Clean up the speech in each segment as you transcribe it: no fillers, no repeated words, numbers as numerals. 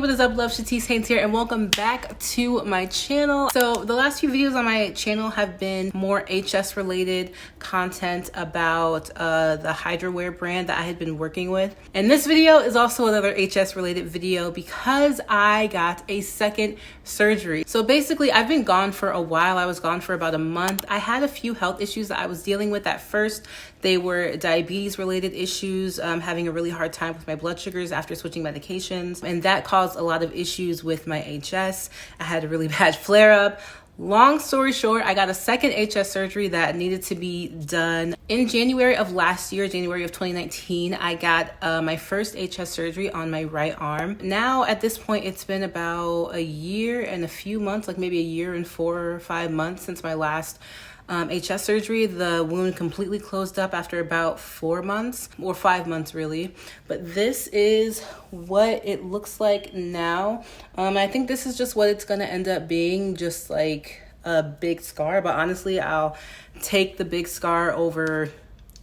what is up, love? Shatecehaynes here, and welcome back to my channel. So the last few videos on my channel have been more HS related content about the Hydraware brand that I had been working with. And this video is also another HS related video because I got a second surgery. So basically I've been gone for a while. I was gone for about a month. I had a few health issues that I was dealing with at first. They were diabetes related issues, having a really hard time with my blood sugars after switching medications. And that caused a lot of issues with my HS. I had a really bad flare up. Long story short, I got a second HS surgery that needed to be done. In January of last year, January of 2019, I got my first HS surgery on my right arm. Now, at this point, it's been about a year and a few months, like maybe a year and 4 or 5 months since my last HS surgery. The wound completely closed up after about 4 months, or 5 months really. But this is what it looks like now. I think this is just what it's gonna end up being, just like a big scar. But honestly, I'll take the big scar over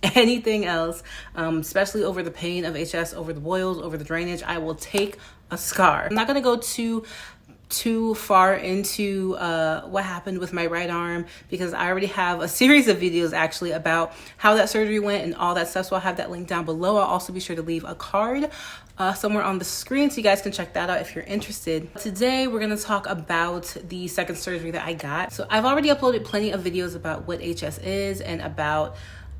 anything else, especially over the pain of HS, over the boils, over the drainage. I will take a scar. I'm not gonna go too far into what happened with my right arm because I already have a series of videos actually about how that surgery went and all that stuff, so I'll have that link down below. I'll also be sure to leave a card somewhere on the screen so you guys can check that out if you're interested. Today we're going to talk about the second surgery that I got. So I've already uploaded plenty of videos about what HS is and about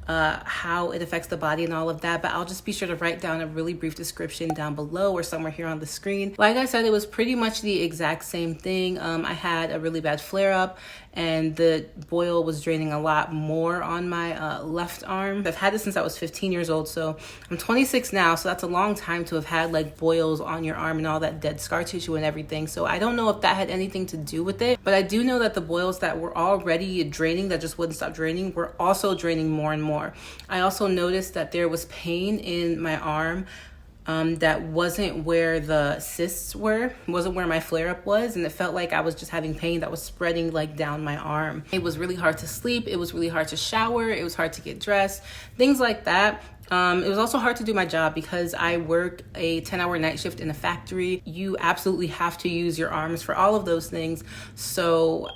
how it affects the body and all of that, but I'll just be sure to write down a really brief description down below or somewhere here on the screen. Like I said, it was pretty much the exact same thing. I had a really bad flare up and the boil was draining a lot more on my left arm. I've had this since I was 15 years old, so I'm 26 now, so that's a long time to have had like boils on your arm and all that dead scar tissue and everything. So I don't know if that had anything to do with it, but I do know that the boils that were already draining, that just wouldn't stop draining, were also draining more and more. I also noticed that there was pain in my arm that wasn't where the cysts were, wasn't where my flare-up was, and it felt like I was just having pain that was spreading like down my arm. It was really hard to sleep, it was really hard to shower, it was hard to get dressed, things like that. It was also hard to do my job because I work a 10-hour night shift in a factory. You absolutely have to use your arms for all of those things. So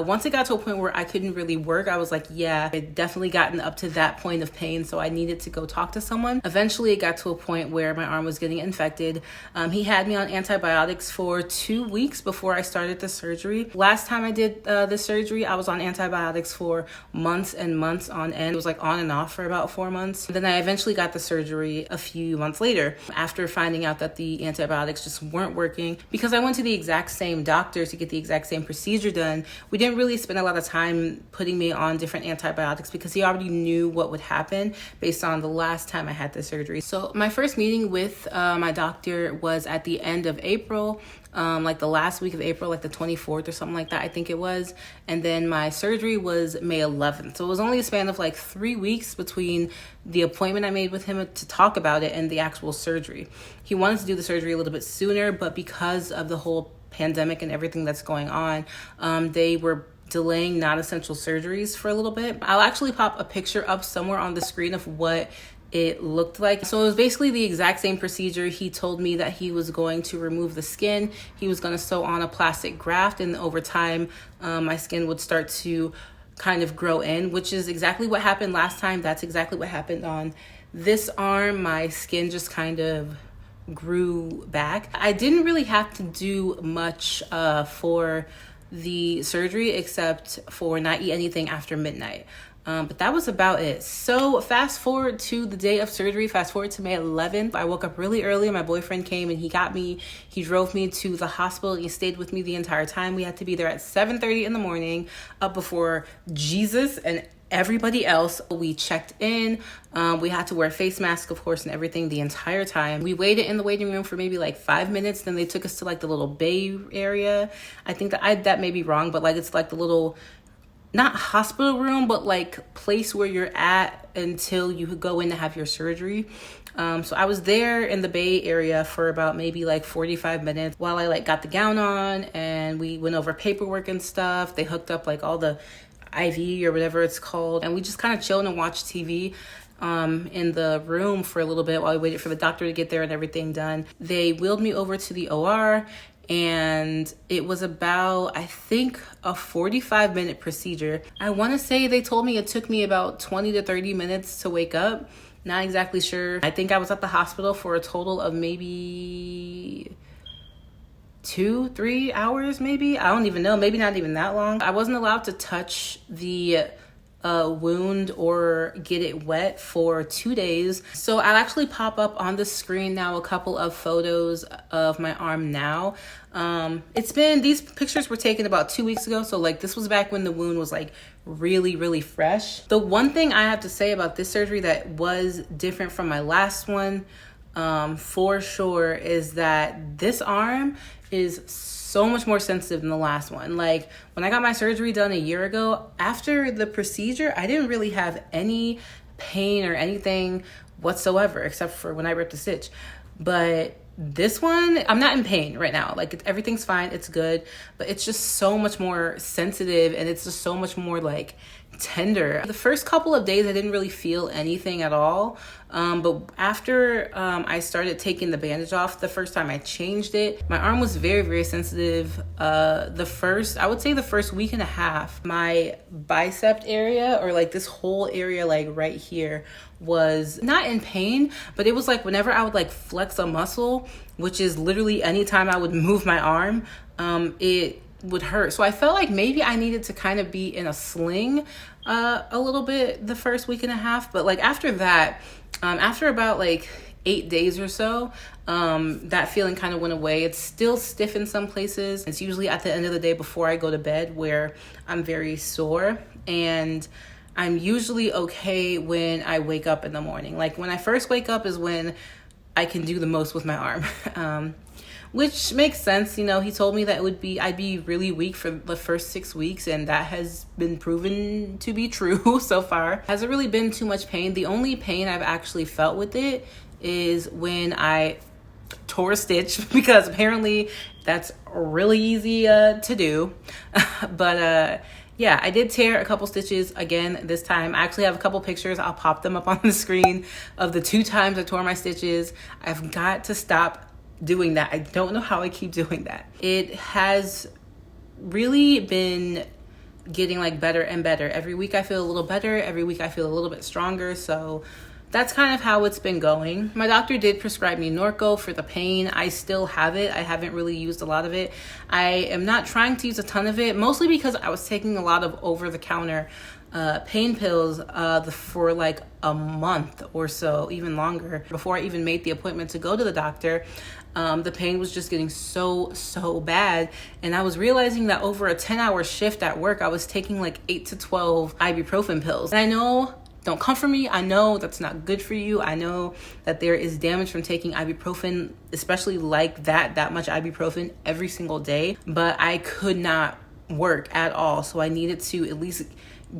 once it got to a point where I couldn't really work, I was like, yeah, I'd definitely gotten up to that point of pain, so I needed to go talk to someone. Eventually, it got to a point where my arm was getting infected. He had me on antibiotics for 2 weeks before I started the surgery. Last time I did this surgery, I was on antibiotics for months and months on end. It was like on and off for about 4 months. Then I eventually got the surgery a few months later after finding out that the antibiotics just weren't working. Because I went to the exact same doctor to get the exact same procedure done, we didn't really spend a lot of time putting me on different antibiotics because he already knew what would happen based on the last time I had the surgery. So my first meeting with my doctor was at the end of April, like the last week of April, like the 24th or something like that, I think it was. And then my surgery was May 11th. So it was only a span of like 3 weeks between the appointment I made with him to talk about it and the actual surgery. He wanted to do the surgery a little bit sooner, but because of the whole pandemic and everything that's going on, they were delaying non-essential surgeries for a little bit. I'll actually pop a picture up somewhere on the screen of what it looked like. So it was basically the exact same procedure. He told me that he was going to remove the skin, he was going to sew on a plastic graft, and over time my skin would start to kind of grow in, which is exactly what happened last time. That's exactly what happened on this arm. My skin just kind of grew back. I didn't really have to do much for the surgery except for not eat anything after midnight. But that was about it. So fast forward to the day of surgery, fast forward to May 11th. I woke up really early. My boyfriend came and he got me. He drove me to the hospital and he stayed with me the entire time. We had to be there at 7:30 in the morning, up before Jesus and everybody else. We checked in. We had to wear a face mask, of course, and everything the entire time. We waited in the waiting room for maybe like 5 minutes. Then they took us to like the little bay area. I think that may be wrong, but like it's like the little, not hospital room, but like place where you're at until you go in to have your surgery. So I was there in the Bay Area for about maybe like 45 minutes while I like got the gown on and we went over paperwork and stuff. They hooked up like all the IV or whatever it's called, and we just kind of chilled and watched TV. in the room for a little bit while we waited for the doctor to get there and everything done. They wheeled me over to the OR, and it was about, I think, a 45-minute procedure. I want to say they told me it took me about 20 to 30 minutes to wake up. Not exactly sure. I think I was at the hospital for a total of maybe 2-3 hours, maybe. I don't even know. Maybe not even that long. I wasn't allowed to touch the wound or get it wet for 2 days. So I'll actually pop up on the screen now a couple of photos of my arm now. These pictures were taken about 2 weeks ago. So like this was back when the wound was like really, really fresh. The one thing I have to say about this surgery that was different from my last one, for sure, is that this arm is so much more sensitive than the last one. Like when I got my surgery done a year ago, after the procedure, I didn't really have any pain or anything whatsoever, except for when I ripped the stitch. But this one, I'm not in pain right now. Like everything's fine, it's good, but it's just so much more sensitive, and it's just so much more like tender. The first couple of days I didn't really feel anything at all, but after I started taking the bandage off the first time I changed it, my arm was very, very sensitive. I would say the first week and a half, my bicep area, or like this whole area like right here, was not in pain, but it was like whenever I would like flex a muscle, which is literally anytime I would move my arm, it would hurt. So I felt like maybe I needed to kind of be in a sling a little bit the first week and a half. But like after that, after about like 8 days or so, that feeling kind of went away. It's still stiff in some places. It's usually at the end of the day before I go to bed where I'm very sore, and I'm usually okay when I wake up in the morning. Like when I first wake up is when I can do the most with my arm. Which makes sense. You know, he told me that I'd be really weak for the first 6 weeks, and that has been proven to be true so far. Hasn't really been too much pain. The only pain I've actually felt with it is when I tore a stitch, because apparently that's really easy to do. But yeah, I did tear a couple stitches again this time. I actually have a couple pictures. I'll pop them up on the screen of the 2 times I tore my stitches. I've got to stop doing that. I don't know how I keep doing that. It has really been getting like better and better. Every week I feel a little better. Every week I feel a little bit stronger. So that's kind of how it's been going. My doctor did prescribe me Norco for the pain. I still have it. I haven't really used a lot of it. I am not trying to use a ton of it, mostly because I was taking a lot of over-the-counter pain pills for like a month or so, even longer, before I even made the appointment to go to the doctor. The pain was just getting so bad, and I was realizing that over a 10-hour shift at work, I was taking like 8 to 12 ibuprofen pills. And I know, don't come for me, I know that's not good for you. I know that there is damage from taking ibuprofen, especially like that much ibuprofen every single day, but I could not work at all. So I needed to at least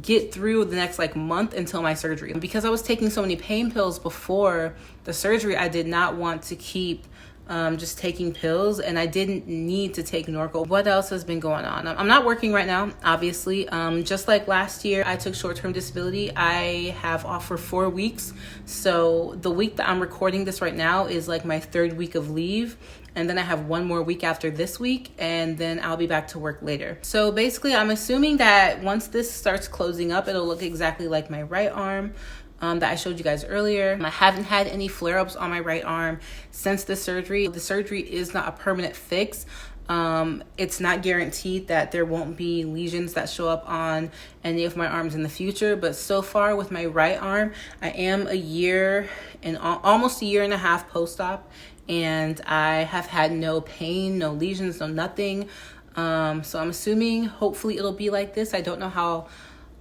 get through the next like month until my surgery. Because I was taking so many pain pills before the surgery, I did not want to keep just taking pills, and I didn't need to take Norco. What else has been going on? I'm not working right now, obviously. Just like last year, I took short-term disability. I have off for 4 weeks. So the week that I'm recording this right now is like my 3rd week of leave. And then I have 1 more week after this week, and then I'll be back to work later. So basically, I'm assuming that once this starts closing up, it'll look exactly like my right arm that I showed you guys earlier. I haven't had any flare-ups on my right arm since the surgery. The surgery is not a permanent fix. It's not guaranteed that there won't be lesions that show up on any of my arms in the future, but so far with my right arm, I am a year and almost a year and a half post-op, and I have had no pain, no lesions, no nothing. So I'm assuming hopefully it'll be like this. I don't know how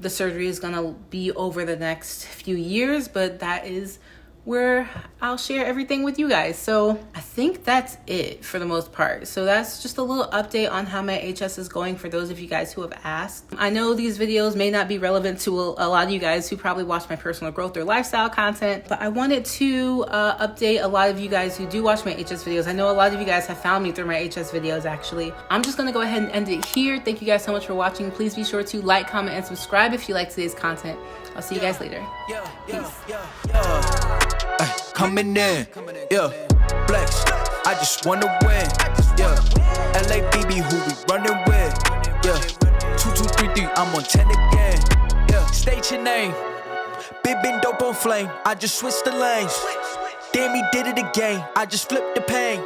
the surgery is gonna be over the next few years, but that is where I'll share everything with you guys. So I think that's it for the most part. So that's just a little update on how my HS is going for those of you guys who have asked. I know these videos may not be relevant to a lot of you guys who probably watch my personal growth or lifestyle content, but I wanted to update a lot of you guys who do watch my HS videos. I know a lot of you guys have found me through my HS videos actually. I'm just gonna go ahead and end it here. Thank you guys so much for watching. Please be sure to like, comment, and subscribe if you like today's content. I'll see you guys later. Coming in, flex. I just wanna win, LABB, who we running with, 2, 2, 3, 3. I'm on 10 again, State your name. Been dope on flame. I just switched the lanes. Damn, he did it again. I just flipped the pain.